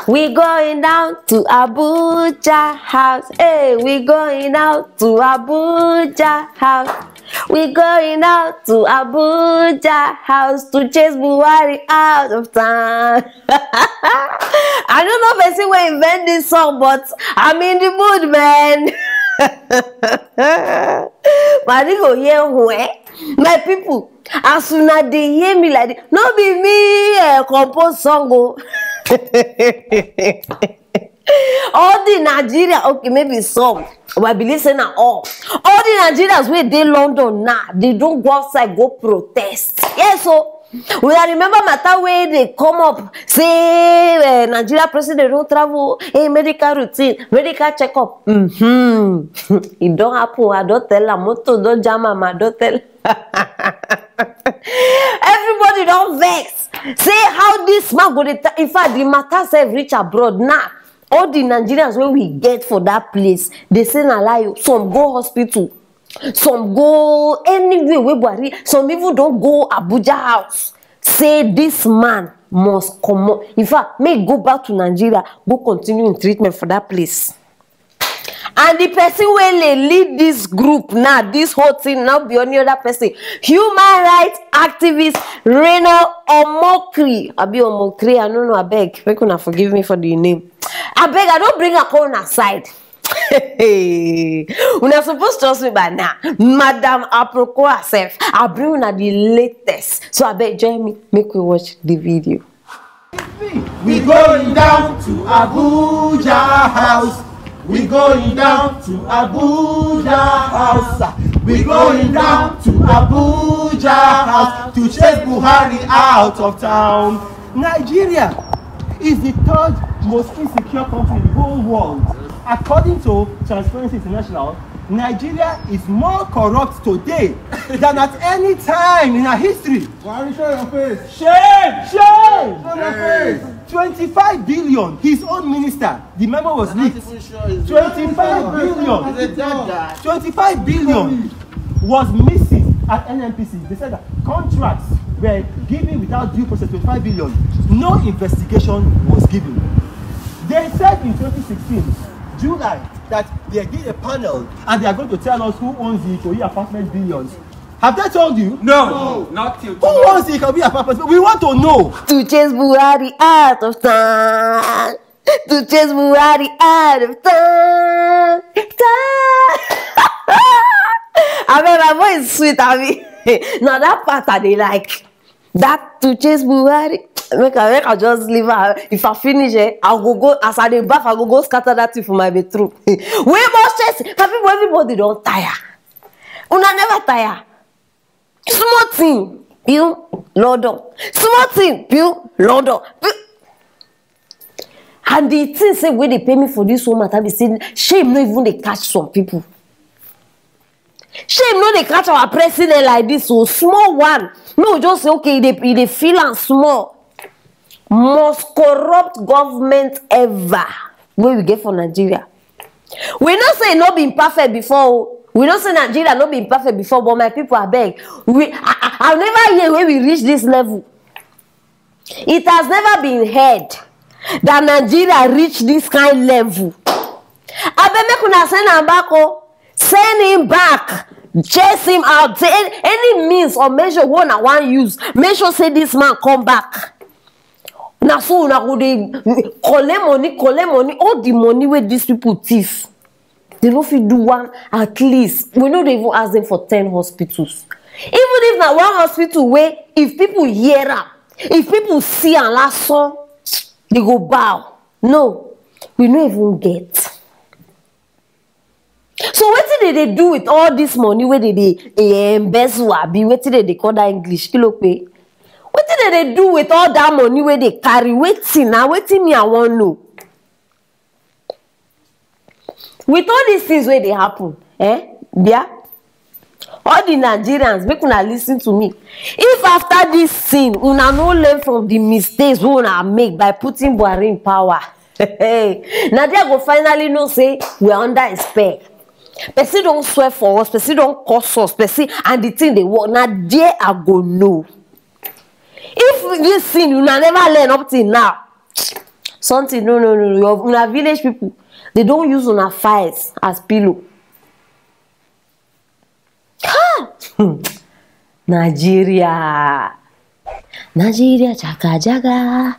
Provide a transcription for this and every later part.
We going down to Abuja house. Hey, we going out to Abuja house. We going out to Abuja house to chase Buhari out of town. I don't know if I see where invent this song, but I'm in the mood, man. My people, as soon as they hear me like this, no be me compose song. All the Nigeria, okay, maybe some, but I believe say now all the Nigerians where they London now, they don't go outside go protest. Yes, so we remember matter where they come up say Nigeria president don't travel, hey, medical routine, medical checkup. It don't happen. I don't tell her moto don't jam I don't tell. Everybody don't vex. Say how this man go. In fact, the matter say reach abroad now. All the Nigerians where we get for that place, they say na lie. Some go hospital, some go anywhere where Buhari. Some even don't go Abuja house. Say this man must come on. In fact, may go back to Nigeria, go continue in treatment for that place. And the person will lead this group now, this whole thing, not be any other person. Human rights activist Reno Omokri. Abi Omokri, I don't know, I beg. You can forgive me for the name. I beg, I don't bring a on aside. We're not supposed to trust me by now. Madam Aproko herself. I bring una the latest. So I beg, join me, make we watch the video. We going down to Abuja house. We going down to Abuja house. We going down to Abuja house to chase Buhari out of town. Nigeria is the third most insecure country in the whole world. According to Transparency International, Nigeria is more corrupt today than at any time in our history. Why show your face? Shame! Shame! Show your face! 25 billion, his own minister, the memo was leaked. 25 billion, 25 billion was missing at NNPC. They said that contracts were given without due process, 25 billion. No investigation was given. They said in 2016, July, that they did a panel and they are going to tell us who owns the Ikoyi apartment billions. Have they told you? No, not till tomorrow. Who owns the Ikoyi apartment? We want to know. To chase Buhari out of town. To chase Buhari out of town. I mean, my voice is sweet, I mean. Now that part I they like. That to chase Buhari. Make I just leave her. If I finish it, I'll go as I dey bath, I go scatter that thing for my bedroom. We must chase. Everybody don't tire. Una never tire. Small thing, build London. Small thing, build London. And the thing say when they pay me for this woman, I be saying shame no even they catch some people. Shame no they catch our president like this, so small one. No, just say okay, they feel and small. Most corrupt government ever. Where we get for Nigeria. We not say not been perfect before. We don't say Nigeria not been perfect before, but my people are beg. I've never heard where we reach this level. It has never been heard that Nigeria reached this kind of level. I beg make una send him back. Send him back. Chase him out. Say any means or measure one I want use. Make sure say this man come back. Now so una go dey collect money, all the money where these people thief. They don't fit do one at least. We know they even ask them for 10 hospitals. Even if na one hospital where if people hear them, if people see and last song, they go bow. No, we don't even get. So what did they do with all this money where they embezzle? What did they call that English? Kilo pay. What did they do with all that money where they carry? Waiting now, waiting me I want to know. With all these things where they happen, yeah, all the Nigerians, make una listen to me. If after this scene, una no learn from the mistakes we una make by putting Buhari in power, now they go finally know say we're under a spell. Person don't swear for us, person don't curse us, person and the thing they work. Now there I go know. If this scene una never learn up till now, something. No. Una village people, they don't use una files as pillow. Nigeria, jaga,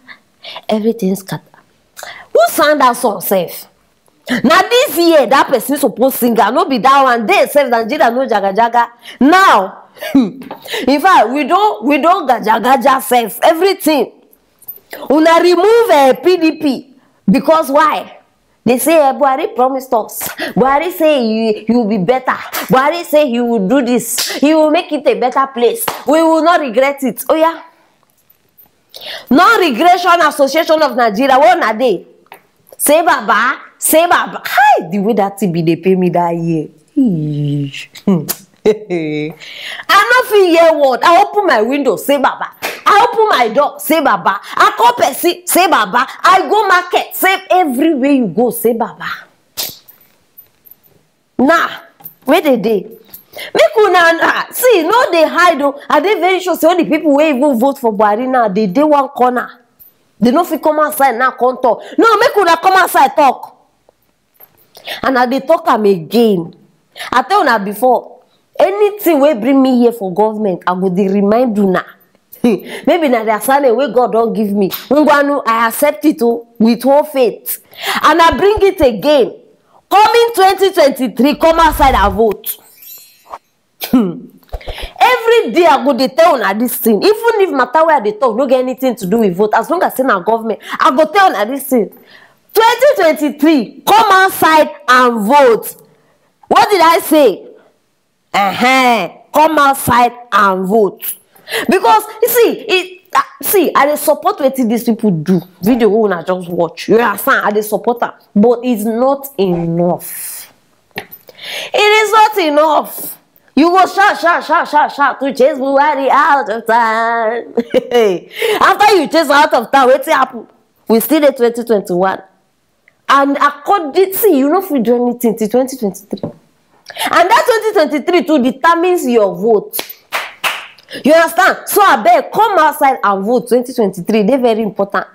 everything's scatter. Who sang that song, safe? Now this year, that person supposed to sing, no be that one. They say Nigeria no jaga. Now, in fact, we don't gaja self everything. Una remove PDP because why? They say Buhari promised us. Buhari say you will be better. Buhari say he will do this. He will make it a better place. We will not regret it. Oh yeah. Non-Regression Association of Nigeria. What are they? Say Baba. Hi, the way that TB they pay me that year. I not feel hear word. I open my window, say Baba. I open my door, say Baba. I call Percy, say Baba. I go market, say everywhere you go, say Baba. Nah, where they dey? Make una see, no they hide though. Are they very sure? Say all the people who even vote for Buhari now, they one corner. They no fit come outside now, come talk. No, make una come outside talk. And I dey talk am again. I tell una before, anything wey bring me here for government, I go dey remind una. Maybe na the assignment wey God don't give me. Ngwanu, I accept it with whole faith. And I bring it again. Coming 2023, come outside and vote. Every day I go dey tell una this thing. Even if matter where they talk, no get anything to do with vote. As long as say na government, I go tell una this thing. 2023, come outside and vote. What did I say? Come outside and vote. Because you see, I dey support what these people do. Video wey una just watch. You understand? I dey support them, but it's not enough. It is not enough. You go shout to chase Buhari out of time. After you chase out of time, what's happen? We still in 2021. And according, see, you don't fit do anything till 2023. And that 2023 too determines your vote. You understand? So I beg, come outside and vote 2023. They're very important.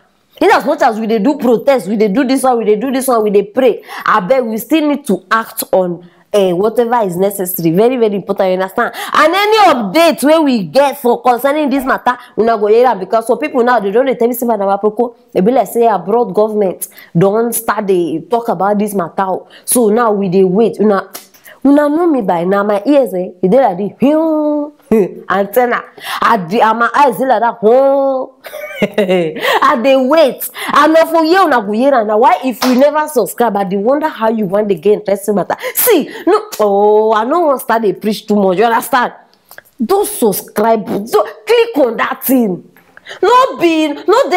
In as much as we they do protest, we they do this one, we they do this one, we they pray. I beg, we still need to act on whatever is necessary. Very, very important. You understand? And any update where we get for concerning this matter, we not go here because some people now they don't tell me something about Proko. They be like say abroad government don't start they talk about this matter. So now we they wait. Una know me by now. My ears they like the antenna. My eyes like that. And they wait. And now for you una go hear and why if you never subscribe, I wonder how you want to get interested matter. See, no, I don't want to start they preach too much. You understand? Don't subscribe. Don't click on that thing. Not they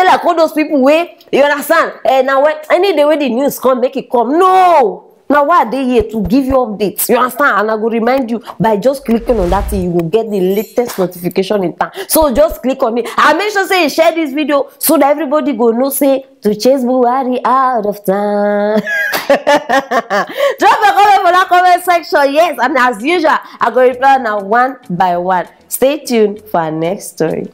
like all those people where you understand. Now when any day when the news come, make it come. No. Now why are they here to give you updates? You understand? And I will remind you by just clicking on that thing, you will get the latest notification in time. So just click on it. And make sure say you share this video so that everybody go know say to chase Buhari out of time. Drop a comment for that comment section. Yes, and as usual, I go reply now one by one. Stay tuned for our next story.